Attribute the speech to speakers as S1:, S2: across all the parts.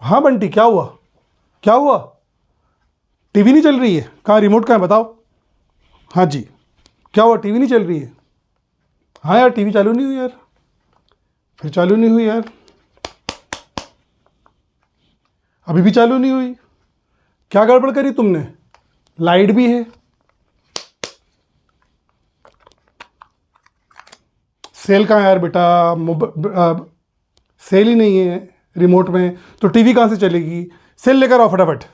S1: हाँ बंटी, क्या हुआ? क्या हुआ? टीवी नहीं चल रही है? कहाँ रिमोट कहाँ है बताओ। हाँ जी, क्या हुआ? टीवी नहीं चल रही है? हाँ यार, टीवी चालू नहीं हुई यार। फिर चालू नहीं हुई यार, अभी भी चालू नहीं हुई। क्या गड़बड़ करी तुमने? लाइट भी है, सेल कहाँ है यार बेटा? सेल ही नहीं है रिमोट में, तो टीवी कहाँ से चलेगी? सेल लेकर आओ फटाफट।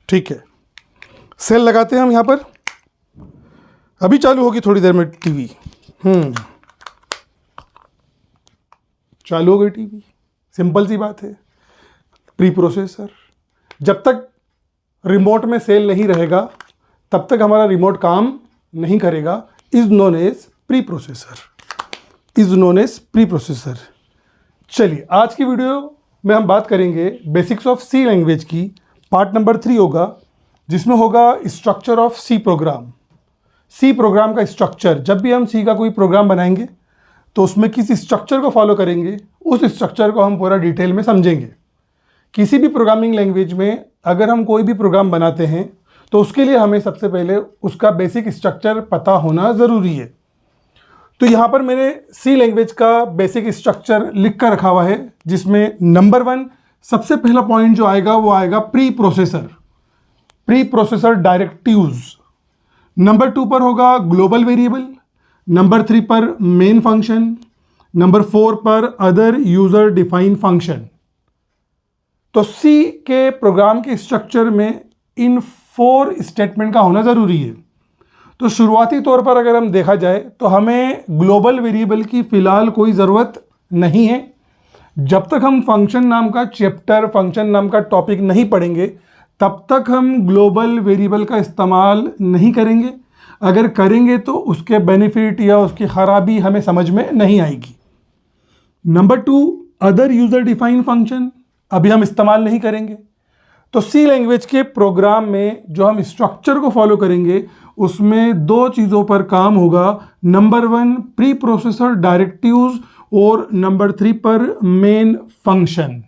S1: ठीक है, सेल लगाते हैं हम यहाँ पर। अभी चालू होगी थोड़ी देर में टीवी। चालू हो गई टीवी, सिंपल सी बात है। प्री प्रोसेसर, जब तक रिमोट में सेल नहीं रहेगा तब तक हमारा रिमोट काम नहीं करेगा। Is known as preprocessor, is known as preprocessor. चलिए, आज की वीडियो में हम बात करेंगे बेसिक्स ऑफ सी लैंग्वेज की। पार्ट नंबर 3 होगा, जिसमें होगा structure of C program. C program का स्ट्रक्चर, जब भी हम सी का कोई प्रोग्राम बनाएंगे तो उसमें किस स्ट्रक्चर को फॉलो करेंगे, उस स्ट्रक्चर को हम पूरा डिटेल में समझेंगे। किसी भी प्रोग्रामिंग लैंग्वेज में अगर हम कोई भी प्रोग्राम बनाते हैं तो उसके लिए हमें सबसे पहले उसका बेसिक स्ट्रक्चर पता होना ज़रूरी है। तो यहाँ पर मैंने सी लैंग्वेज का बेसिक स्ट्रक्चर लिख कर रखा हुआ है, जिसमें नंबर 1 सबसे पहला पॉइंट जो आएगा वो आएगा pre processor, pre processor directives. Number 2 पर होगा ग्लोबल वेरिएबल, नंबर 3 पर मेन फंक्शन, नंबर 4 पर अदर यूजर डिफाइन फंक्शन। तो सी के प्रोग्राम के स्ट्रक्चर में इन 4 स्टेटमेंट का होना ज़रूरी है। तो शुरुआती तौर पर अगर हम देखा जाए तो हमें ग्लोबल वेरिएबल की फ़िलहाल कोई ज़रूरत नहीं है। जब तक हम फंक्शन नाम का चैप्टर, फंक्शन नाम का टॉपिक नहीं पढ़ेंगे तब तक हम ग्लोबल वेरिएबल का इस्तेमाल नहीं करेंगे। अगर करेंगे तो उसके बेनिफिट या उसकी ख़राबी हमें समझ में नहीं आएगी। Number 2 other user define function, अभी हम इस्तेमाल नहीं करेंगे। तो सी लैंग्वेज के प्रोग्राम में जो हम स्ट्रक्चर को फॉलो करेंगे उसमें 2 चीज़ों पर काम होगा। नंबर 1 प्री प्रोसेसर डायरेक्टिव्स और नंबर 3 पर मेन फंक्शन।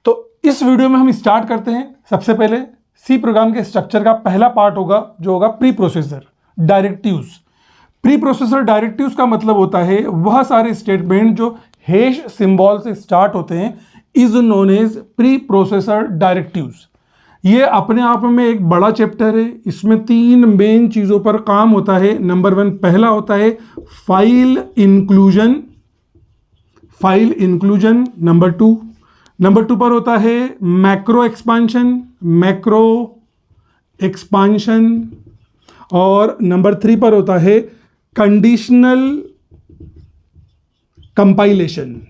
S1: तो इस वीडियो में हम स्टार्ट करते हैं। सबसे पहले सी प्रोग्राम के स्ट्रक्चर का पहला पार्ट होगा जो होगा pre processor directives. Pre processor directives का मतलब होता है वह सारे स्टेटमेंट जो हैश सिंबल से स्टार्ट होते हैं, is known as preprocessor directives. ये अपने आप में एक बड़ा चैप्टर है। इसमें 3 मेन चीज़ों पर काम होता है। नंबर 1 पहला होता है file inclusion, file inclusion. Number 2 पर होता है मैक्रो एक्सपांशन, मैक्रो एक्सपांशन। और नंबर 3 पर होता है कंडीशनल कंपाइलेशन।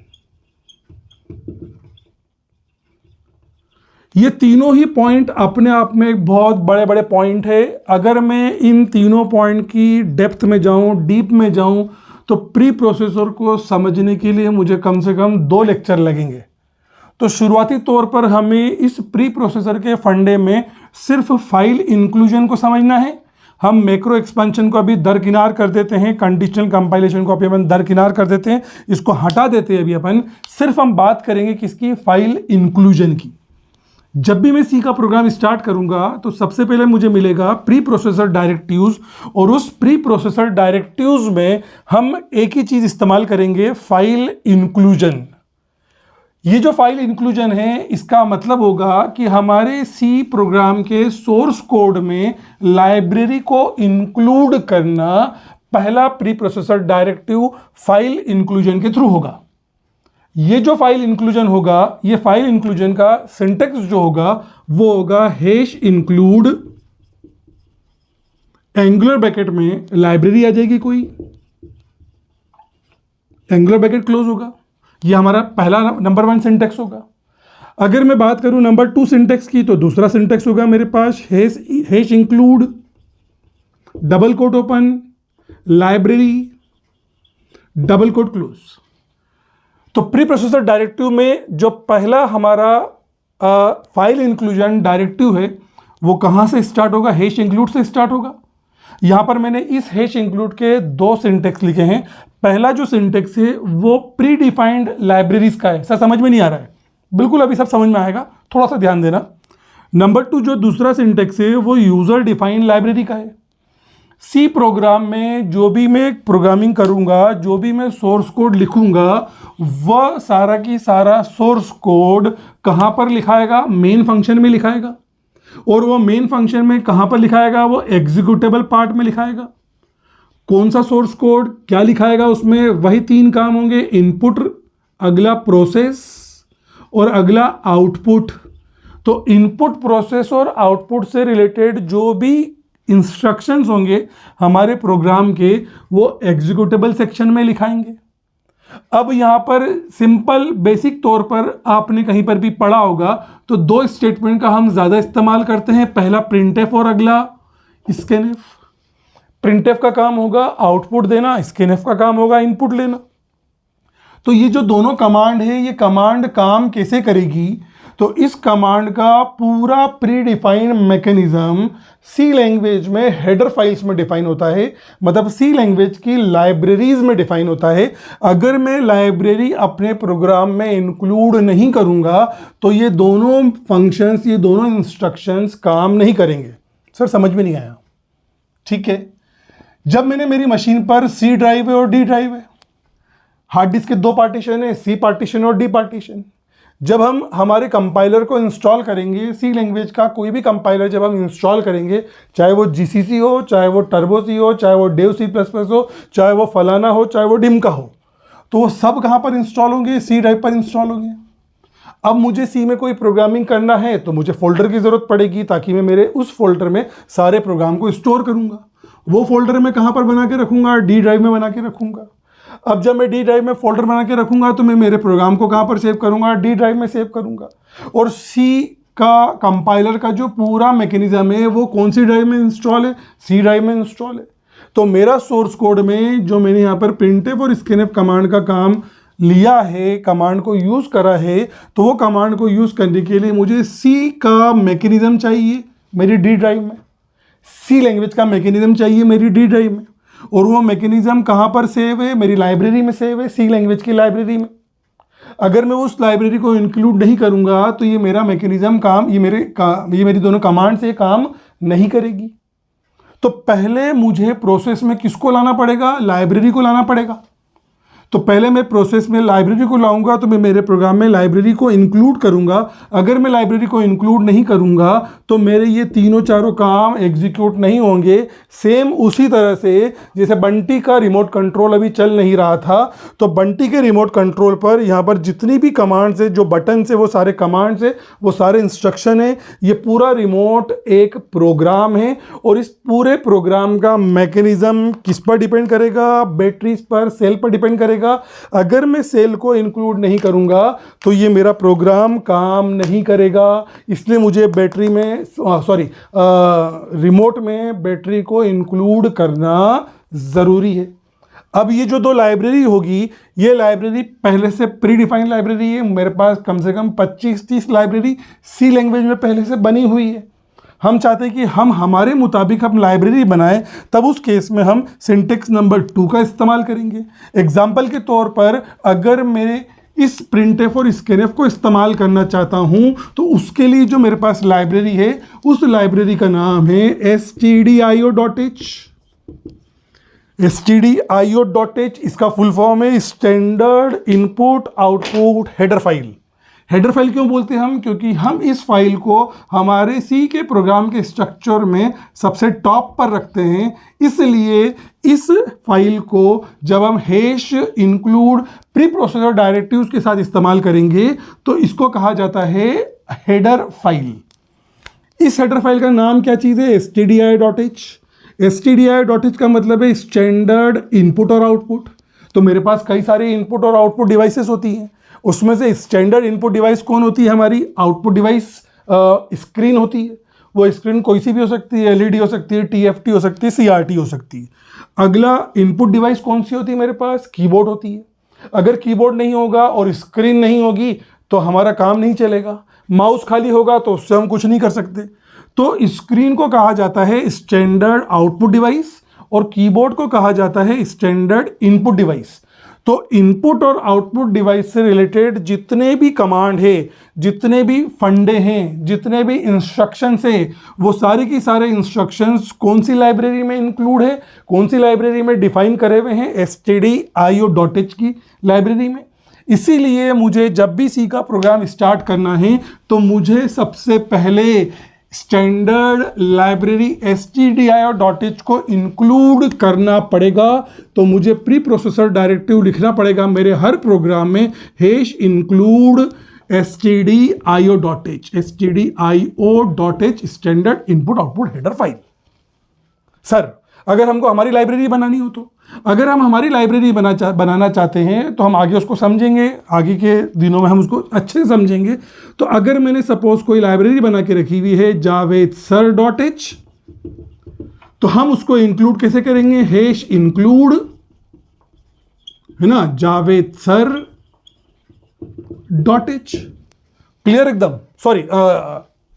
S1: ये तीनों ही पॉइंट अपने आप में एक बहुत बड़े बड़े पॉइंट है। अगर मैं इन तीनों पॉइंट की डेप्थ में जाऊं, डीप में जाऊं, तो प्री प्रोसेसर को समझने के लिए मुझे कम से कम 2 लेक्चर लगेंगे। तो शुरुआती तौर पर हमें इस प्री प्रोसेसर के फंडे में सिर्फ फाइल इंक्लूजन को समझना है। हम मैक्रो एक्सपेंशन को अभी दरकिनार कर देते हैं, कंडीशनल कंपाइलेशन को अभी अपन दरकिनार कर देते हैं, इसको हटा देते हैं। अभी अपन सिर्फ हम बात करेंगे किसकी? फाइल इंक्लूजन की। जब भी मैं सी का प्रोग्राम स्टार्ट करूंगा तो सबसे पहले मुझे मिलेगा प्री प्रोसेसर डायरेक्टिव्स, और उस प्री प्रोसेसर डायरेक्टिव्स में हम एक ही चीज इस्तेमाल करेंगे, फाइल इंक्लूजन। ये जो फाइल इंक्लूजन है इसका मतलब होगा कि हमारे सी प्रोग्राम के सोर्स कोड में लाइब्रेरी को इंक्लूड करना पहला pre processor directive file inclusion के थ्रू होगा। ये जो फाइल इंक्लूजन होगा, ये फाइल इंक्लूजन का सिंटेक्स जो होगा वो होगा हैश इंक्लूड, एंगुलर ब्रैकेट में लाइब्रेरी आ जाएगी कोई, एंगुलर ब्रैकेट क्लोज होगा। ये हमारा पहला नंबर 1 सिंटेक्स होगा। अगर मैं बात करूं नंबर 2 सिंटेक्स की, तो दूसरा सिंटेक्स होगा मेरे पास hash include, double quote open, library, double quote close. तो प्री प्रोसेसर डायरेक्टिव में जो पहला हमारा फाइल इंक्लूजन डायरेक्टिव है वो कहाँ से स्टार्ट होगा? हैश इंक्लूड से स्टार्ट होगा। यहां पर मैंने इस हैश इंक्लूड के दो सिंटेक्स लिखे हैं। पहला जो सिंटेक्स है वो प्री डिफाइंड लाइब्रेरीज का है। सर समझ में नहीं आ रहा है? बिल्कुल अभी सब समझ में आएगा, थोड़ा सा ध्यान देना। नंबर 2 जो दूसरा सिंटेक्स है वो यूजर डिफाइंड लाइब्रेरी का है। सी प्रोग्राम में जो भी मैं प्रोग्रामिंग करूंगा, जो भी मैं सोर्स कोड लिखूंगा, वह सारा की सारा सोर्स कोड कहां पर लिखाएगा? मेन फंक्शन में लिखाएगा। और वो मेन फंक्शन में कहां पर लिखाएगा? वो एग्जीक्यूटेबल पार्ट में लिखाएगा। कौन सा सोर्स कोड क्या लिखाएगा उसमें? वही 3 काम होंगे, इनपुट, अगला प्रोसेस और अगला आउटपुट। तो इनपुट, प्रोसेस और आउटपुट से रिलेटेड जो भी इंस्ट्रक्शंस होंगे हमारे प्रोग्राम के, वो एग्जीक्यूटेबल सेक्शन में लिखाएंगे। अब यहां पर सिंपल बेसिक तौर पर आपने कहीं पर भी पढ़ा होगा तो 2 स्टेटमेंट का हम ज्यादा इस्तेमाल करते हैं, पहला प्रिंटएफ और अगला स्कैनएफ। प्रिंटएफ का काम होगा आउटपुट देना, स्कैनएफ का काम होगा इनपुट लेना। तो ये जो दोनों कमांड है, ये कमांड काम कैसे करेगी? तो इस कमांड का पूरा प्री डिफाइंड मैकेनिज्म सी लैंग्वेज में हेडर फाइल्स में डिफाइन होता है, मतलब सी लैंग्वेज की लाइब्रेरीज में डिफाइन होता है। अगर मैं लाइब्रेरी अपने प्रोग्राम में इंक्लूड नहीं करूंगा तो ये दोनों फंक्शंस, ये दोनों इंस्ट्रक्शंस काम नहीं करेंगे। सर समझ में नहीं आया? ठीक है, जब मैंने मेरी मशीन पर सी ड्राइव है और डी ड्राइव है, हार्ड डिस्क के 2 पार्टीशन है, सी पार्टीशन और डी पार्टीशन। जब हम हमारे कंपाइलर को इंस्टॉल करेंगे, सी लैंग्वेज का कोई भी कंपाइलर जब हम इंस्टॉल करेंगे, चाहे वो जीसीसी हो, चाहे वो टर्बो सी हो, चाहे वो डेव सी प्लस प्लस हो, चाहे वो फलाना हो, चाहे वो डिम का हो, तो वो सब कहाँ पर इंस्टॉल होंगे? सी ड्राइव पर इंस्टॉल होंगे। अब मुझे सी में कोई प्रोग्रामिंग करना है तो मुझे फोल्डर की ज़रूरत पड़ेगी, ताकि मैं मेरे उस फोल्डर में सारे प्रोग्राम को स्टोर करूँगा। वो फोल्डर मैं कहाँ पर बना के रखूँगा? डी ड्राइव में बना के रखूँगा। अब जब मैं डी ड्राइव में फोल्डर बना के रखूंगा तो मैं मेरे प्रोग्राम को कहां पर सेव करूंगा? डी ड्राइव में सेव करूंगा। और सी का कंपाइलर का जो पूरा मैकेनिज्म है वो कौन सी ड्राइव में इंस्टॉल है? सी ड्राइव में इंस्टॉल है। तो मेरा सोर्स कोड में जो मैंने यहां पर प्रिंटएफ और स्कैनएफ कमांड का काम लिया है, कमांड को यूज करा है, तो वो कमांड को यूज करने के लिए मुझे सी का मैकेनिज्म चाहिए मेरी डी ड्राइव में, सी लैंग्वेज का मैकेनिज्म चाहिए मेरी डी ड्राइव में। और वो मैकेनिज्म कहाँ पर सेव है? मेरी लाइब्रेरी में सेव है, सी लैंग्वेज की लाइब्रेरी में। अगर मैं उस लाइब्रेरी को इंक्लूड नहीं करूंगा तो ये मेरा मैकेनिज्म काम, ये मेरी दोनों कमांड से काम नहीं करेगी। तो पहले मुझे प्रोसेस में किसको लाना पड़ेगा? लाइब्रेरी को लाना पड़ेगा। तो पहले मैं प्रोसेस में लाइब्रेरी को लाऊंगा तो मैं मेरे प्रोग्राम में लाइब्रेरी को इंक्लूड करूंगा। अगर मैं लाइब्रेरी को इंक्लूड नहीं करूंगा तो मेरे ये तीनों चारों काम एग्जीक्यूट नहीं होंगे। सेम उसी तरह से जैसे बंटी का रिमोट कंट्रोल अभी चल नहीं रहा था, तो बंटी के रिमोट कंट्रोल पर यहाँ पर जितनी भी कमांड्स है, जो बटन से, वो सारे कमांड्स है, वो सारे इंस्ट्रक्शन है। ये पूरा रिमोट एक प्रोग्राम है और इस पूरे प्रोग्राम का मैकेनिज्म किस पर डिपेंड करेगा? बैटरीज पर, सेल पर डिपेंड करेगा। अगर मैं सेल को इंक्लूड नहीं करूंगा तो ये मेरा प्रोग्राम काम नहीं करेगा। इसलिए मुझे बैटरी में रिमोट में बैटरी को इंक्लूड करना जरूरी है। अब ये जो 2 लाइब्रेरी होगी, ये लाइब्रेरी पहले से प्री डिफाइंड लाइब्रेरी है। मेरे पास कम से कम 25-30 लाइब्रेरी सी लैंग्वेज में पहले से बनी हुई है। हम चाहते हैं कि हम हमारे मुताबिक हम लाइब्रेरी बनाएं, तब उस केस में हम सिंटेक्स नंबर 2 का इस्तेमाल करेंगे। एग्जाम्पल के तौर पर अगर मेरे इस प्रिंटएफ और स्कैनएफ को इस्तेमाल करना चाहता हूं तो उसके लिए जो मेरे पास लाइब्रेरी है, उस लाइब्रेरी का नाम है stdio.h। stdio.h इसका फुल फॉर्म है standard input output header file. Header file क्यों बोलते हैं हम? क्योंकि हम इस फाइल को हमारे सी के प्रोग्राम के स्ट्रक्चर में सबसे टॉप पर रखते हैं। इसलिए इस फाइल को जब हम hash include pre processor directives के साथ इस्तेमाल करेंगे तो इसको कहा जाता है हेडर फाइल। इस हेडर फाइल का नाम क्या चीज़ है? stdio.h। stdio.h का मतलब है स्टैंडर्ड इनपुट और आउटपुट। तो मेरे पास कई सारे इनपुट और आउटपुट डिवाइसेस होती हैं, उसमें से स्टैंडर्ड इनपुट डिवाइस कौन होती है? हमारी आउटपुट डिवाइस स्क्रीन होती है। वो स्क्रीन कोई सी भी हो सकती है, एलईडी हो सकती है, टीएफटी हो सकती है, सीआरटी हो सकती है। अगला इनपुट डिवाइस कौन सी होती है मेरे पास? कीबोर्ड होती है। अगर कीबोर्ड नहीं होगा और स्क्रीन नहीं होगी तो हमारा काम नहीं चलेगा। माउस खाली होगा तो उससे हम कुछ नहीं कर सकते। तो स्क्रीन को कहा जाता है स्टैंडर्ड आउटपुट डिवाइस और कीबोर्ड को कहा जाता है स्टैंडर्ड इनपुट डिवाइस। तो इनपुट और आउटपुट डिवाइस से रिलेटेड जितने भी कमांड है, जितने भी फंडे हैं, जितने भी इंस्ट्रक्शंस है, वो सारे की सारे इंस्ट्रक्शंस कौन सी लाइब्रेरी में इंक्लूड है, कौन सी लाइब्रेरी में डिफाइन करे हुए हैं, stdio.h की लाइब्रेरी में। इसीलिए मुझे जब भी सी का प्रोग्राम स्टार्ट करना है तो मुझे सबसे पहले स्टैंडर्ड लाइब्रेरी stdio.h को इंक्लूड करना पड़ेगा। तो मुझे प्री प्रोसेसर डायरेक्टिव लिखना पड़ेगा मेरे हर प्रोग्राम में, hash include stdio.h standard input output header file. Sir अगर हमको हमारी लाइब्रेरी बनानी हो तो, अगर हम हमारी लाइब्रेरी बनाना चाहते हैं तो हम आगे उसको समझेंगे, आगे के दिनों में हम उसको अच्छे से समझेंगे। तो अगर मैंने सपोज कोई लाइब्रेरी बना के रखी हुई है javed_sir.h, तो हम उसको इंक्लूड कैसे करेंगे, हैश इंक्लूड, है ना, javed_sir.h। क्लियर एकदम, सॉरी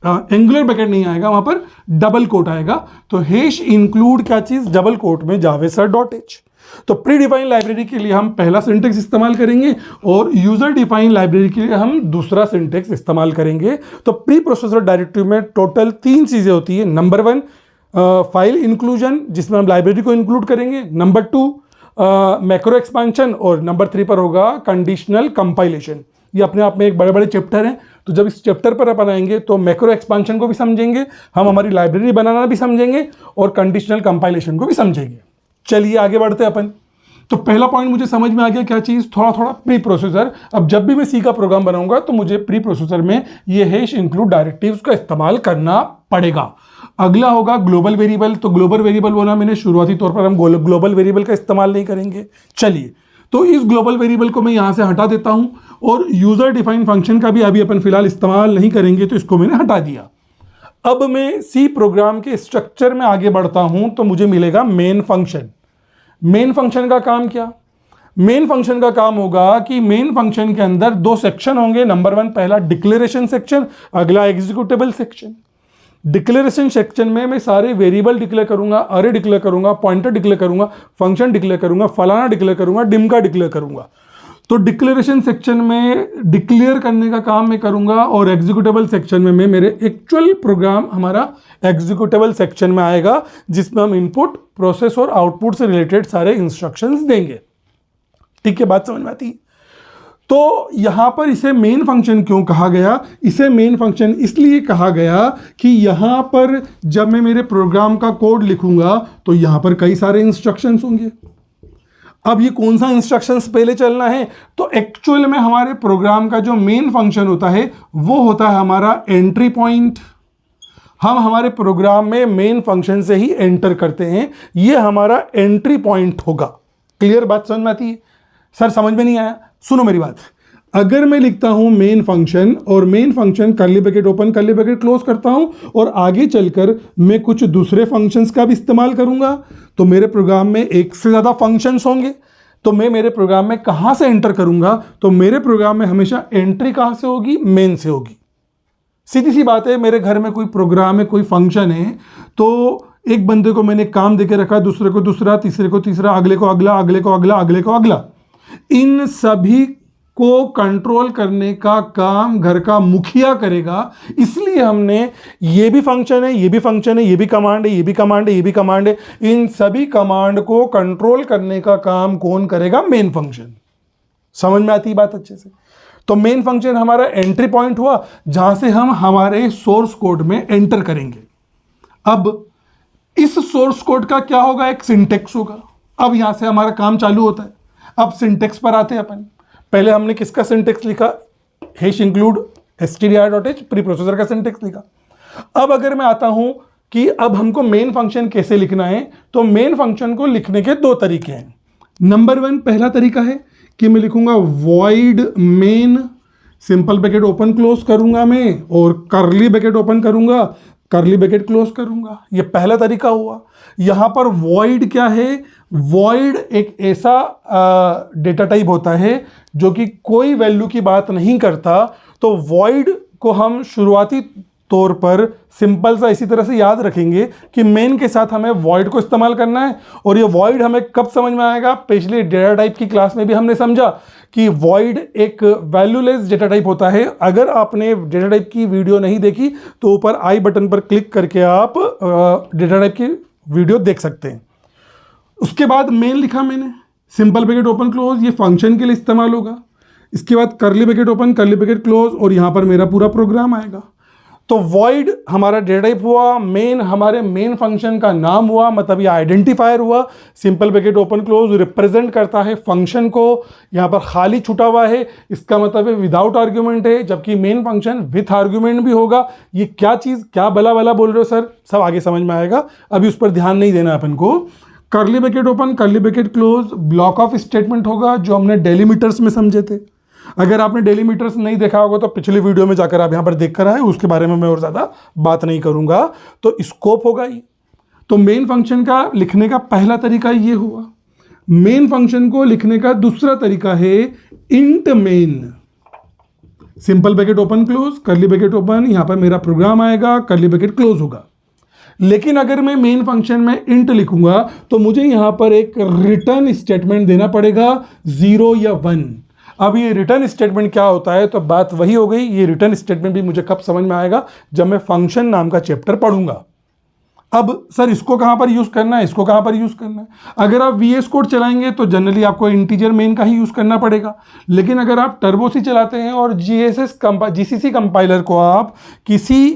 S1: एंगुलर ब्रैकेट नहीं आएगा, वहां पर डबल कोट आएगा। तो हैश इंक्लूड क्या चीज, डबल कोट में javed_sir.h। तो प्री डिफाइन लाइब्रेरी के लिए हम पहला सिंटेक्स इस्तेमाल करेंगे और यूजर डिफाइन लाइब्रेरी के लिए हम दूसरा सिंटेक्स इस्तेमाल करेंगे। तो प्री प्रोसेसर डायरेक्टिव में टोटल 3 चीजें होती है। नंबर 1 फाइल इंक्लूजन, जिसमें हम लाइब्रेरी को इंक्लूड करेंगे। नंबर 2 मैक्रो एक्सपांशन और नंबर 3 पर होगा कंडीशनल कंपाइलेशन। ये अपने आप में एक बड़े बड़े चैप्टर हैं। तो जब इस चैप्टर पर अपन आएंगे तो मैक्रो एक्सपांशन को भी समझेंगे, हम हमारी लाइब्रेरी बनाना भी समझेंगे और कंडीशनल कंपाइलेशन को भी समझेंगे। चलिए आगे बढ़ते हैं अपन। तो पहला पॉइंट मुझे समझ में आ गया, क्या चीज़, थोड़ा थोड़ा प्री प्रोसेसर। अब जब भी मैं सी का प्रोग्राम बनाऊंगा तो मुझे प्री प्रोसेसर में ये हैश इंक्लूड डायरेक्टिव्स का इस्तेमाल करना पड़ेगा। अगला होगा ग्लोबल वेरिएबल। तो ग्लोबल वेरिएबल बोला मैंने शुरुआती तौर पर, हम ग्लोबल वेरिएबल का इस्तेमाल नहीं करेंगे। चलिए, तो इस ग्लोबल वेरिएबल को मैं यहां से हटा देता हूं और यूजर डिफाइन फंक्शन का भी अभी अपन फिलहाल इस्तेमाल नहीं करेंगे, तो इसको मैंने हटा दिया। अब मैं सी प्रोग्राम के स्ट्रक्चर में आगे बढ़ता हूं तो मुझे मिलेगा मेन फंक्शन। मेन फंक्शन का काम क्या, मेन फंक्शन का काम होगा कि मेन फंक्शन के अंदर 2 सेक्शन होंगे। नंबर 1 पहला डिक्लेरेशन सेक्शन, अगला एग्जीक्यूटेबल सेक्शन। डिक्लेरेशन सेक्शन में मैं सारे वेरिएबल डिक्लेयर करूंगा, अरे डिक्लेयर करूंगा, पॉइंटर डिक्लेयर करूंगा, फंक्शन डिक्लेयर करूंगा, फलाना डिक्लेयर करूंगा, डिमका डिक्लेयर करूंगा। तो डिक्लेरेशन सेक्शन में डिक्लेयर करने का काम मैं करूंगा और एग्जीक्यूटेबल सेक्शन में मैं मेरे एक्चुअल प्रोग्राम हमारा एग्जीक्यूटेबल सेक्शन में आएगा, जिसमें हम इनपुट, प्रोसेस और आउटपुट से रिलेटेड सारे इंस्ट्रक्शंस देंगे। ठीक है, बात समझ में आती है। तो यहां पर इसे मेन फंक्शन क्यों कहा गया, इसे मेन फंक्शन इसलिए कहा गया कि यहां पर जब मैं मेरे प्रोग्राम का कोड लिखूंगा तो यहां पर कई सारे इंस्ट्रक्शंस होंगे। अब ये कौन सा इंस्ट्रक्शंस पहले चलना है, तो एक्चुअल में हमारे प्रोग्राम का जो मेन फंक्शन होता है वो होता है हमारा एंट्री पॉइंट। हम हमारे प्रोग्राम में मेन फंक्शन से ही एंटर करते हैं, ये हमारा एंट्री पॉइंट होगा। क्लियर, बात समझ में आती है? सर समझ में नहीं आया, सुनो मेरी बात। अगर मैं लिखता हूं मेन फंक्शन और main function curly bracket open curly bracket close करता हूं और आगे चलकर मैं कुछ दूसरे फंक्शंस का भी इस्तेमाल करूंगा, तो मेरे प्रोग्राम में एक से ज़्यादा फंक्शंस होंगे। तो मैं मेरे प्रोग्राम में कहां से एंटर करूंगा, तो मेरे प्रोग्राम में हमेशा एंट्री कहां से होगी, मेन से होगी। सीधी सी बात है, मेरे घर में कोई प्रोग्राम है, कोई फंक्शन है, तो एक बंदे को मैंने काम देके रखा, दूसरे को दूसरा, तीसरे को तीसरा, अगले को अगला, अगले को अगला, अगले को अगला। इन सभी को कंट्रोल करने का काम घर का मुखिया करेगा। इसलिए हमने ये भी फंक्शन है, ये भी फंक्शन है, ये भी कमांड है, ये भी कमांड है, ये भी कमांड है, इन सभी कमांड को कंट्रोल करने का काम कौन करेगा, मेन फंक्शन। समझ में आती है बात अच्छे से? तो मेन फंक्शन हमारा एंट्री पॉइंट हुआ जहां से हम हमारे सोर्स कोड में एंटर करेंगे। अब इस सोर्स कोड का क्या होगा, एक सिंटेक्स होगा। अब यहां से हमारा काम चालू होता है। अब सिंटेक्स पर आते हैं अपन। पहले हमने किसका सिंटेक्स लिखा, hash include stdio.h pre processor का सिंटेक्स लिखा। अब अगर मैं आता हूं कि अब हमको मेन फंक्शन कैसे लिखना है, तो मेन फंक्शन को लिखने के 2 तरीके हैं। नंबर 1 पहला तरीका है कि मैं लिखूंगा void main, simple bracket open close करूंगा मैं और कर्ली ब्रैकेट ओपन करूंगा, कर्ली ब्रैकेट क्लोज करूंगा। ये पहला तरीका हुआ। यहां पर वॉइड क्या है, वॉइड एक ऐसा डेटा टाइप होता है जो कि कोई वैल्यू की बात नहीं करता। तो वॉइड को हम शुरुआती तौर पर सिंपल सा इसी तरह से याद रखेंगे कि मेन के साथ हमें वॉइड को इस्तेमाल करना है। और ये वॉइड हमें कब समझ में आएगा, पिछले डेटा टाइप की क्लास में भी हमने समझा कि वॉइड एक वैल्यूलेस डेटा टाइप होता है। अगर आपने डेटा टाइप की वीडियो नहीं देखी तो ऊपर आई बटन पर क्लिक करके आप डेटा टाइप की वीडियो देख सकते हैं। उसके बाद मेन लिखा मैंने, सिंपल ब्रैकेट ओपन क्लोज, ये फंक्शन के लिए इस्तेमाल होगा। इसके बाद curly bracket open, curly bracket close, और यहां पर मेरा पूरा प्रोग्राम आएगा। तो वॉइड हमारा डेटा टाइप हुआ, मेन हमारे मेन फंक्शन का नाम हुआ, मतलब ये आइडेंटिफायर हुआ। Simple bracket open close represent करता है फंक्शन को, यहां पर खाली छुटा हुआ है, इसका मतलब है विदाउट आर्ग्यूमेंट है, जबकि मेन फंक्शन विथ आर्ग्यूमेंट भी होगा। ये क्या चीज, क्या भला भला बोल रहे हो सर, सब आगे समझ में आएगा, अभी उस पर ध्यान नहीं देना अपन को। Curly bracket open, curly bracket close, block of statement होगा जो हमने डेलीमीटर्स में समझे थे। अगर आपने डेलीमीटर्स नहीं देखा होगा तो पिछली वीडियो में जाकर आप यहां पर देख कर आए, उसके बारे में मैं और ज्यादा बात नहीं करूंगा। तो स्कोप होगा ये। तो मेन फंक्शन का लिखने का पहला तरीका ये हुआ। मेन फंक्शन को लिखने का दूसरा तरीका है int main. Simple bracket open close, curly bracket open, यहां पर मेरा प्रोग्राम आएगा, कर्ली ब्रैकेट क्लोज होगा। लेकिन अगर मैं मेन फंक्शन में इंट लिखूंगा तो मुझे यहां पर एक रिटर्न स्टेटमेंट देना पड़ेगा, 0 या 1। अब ये रिटर्न स्टेटमेंट क्या होता है, तो बात वही हो गई। ये रिटर्न स्टेटमेंट भी मुझे कब समझ में आएगा, जब मैं फंक्शन नाम का चैप्टर पढ़ूंगा। अब सर इसको कहां पर यूज करना है, इसको कहां पर यूज करना है। अगर आप VS कोड चलाएंगे तो जनरली आपको इंटीजर मेन का ही यूज करना पड़ेगा। लेकिन अगर आप टर्बो सी चलाते हैं और GCC कंपाइलर को आप किसी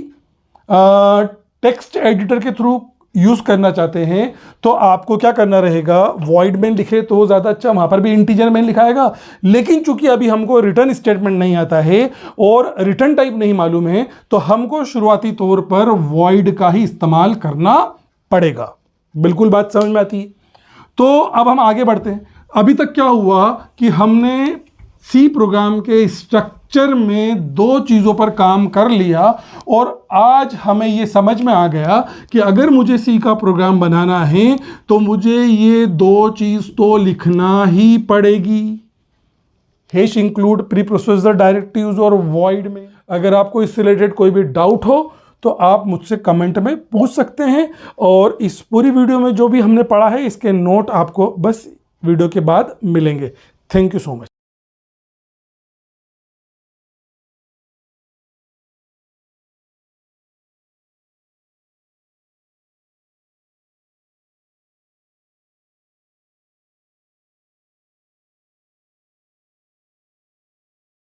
S1: टेक्स्ट एडिटर के थ्रू यूज करना चाहते हैं तो आपको क्या करना रहेगा, वॉइड मेन लिखे तो ज़्यादा अच्छा, वहां पर भी इंटीजर मेन लिखाएगा। लेकिन चूंकि अभी हमको रिटर्न स्टेटमेंट नहीं आता है और रिटर्न टाइप नहीं मालूम है, तो हमको शुरुआती तौर पर वॉइड का ही इस्तेमाल करना पड़ेगा। बिल्कुल बात समझ में आती है। तो अब हम आगे बढ़ते हैं। अभी तक क्या हुआ कि हमने सी प्रोग्राम के स्ट्रक्चर में दो चीज़ों पर काम कर लिया और आज हमें ये समझ में आ गया कि अगर मुझे सी का प्रोग्राम बनाना है तो मुझे ये दो चीज़ तो लिखना ही पड़ेगी, hash include pre processor directives और वॉइड में। अगर आपको इससे रिलेटेड कोई भी डाउट हो तो आप मुझसे कमेंट में पूछ सकते हैं। और इस पूरी वीडियो में जो भी हमने पढ़ा है इसके नोट आपको बस वीडियो के बाद मिलेंगे। Thank you so much.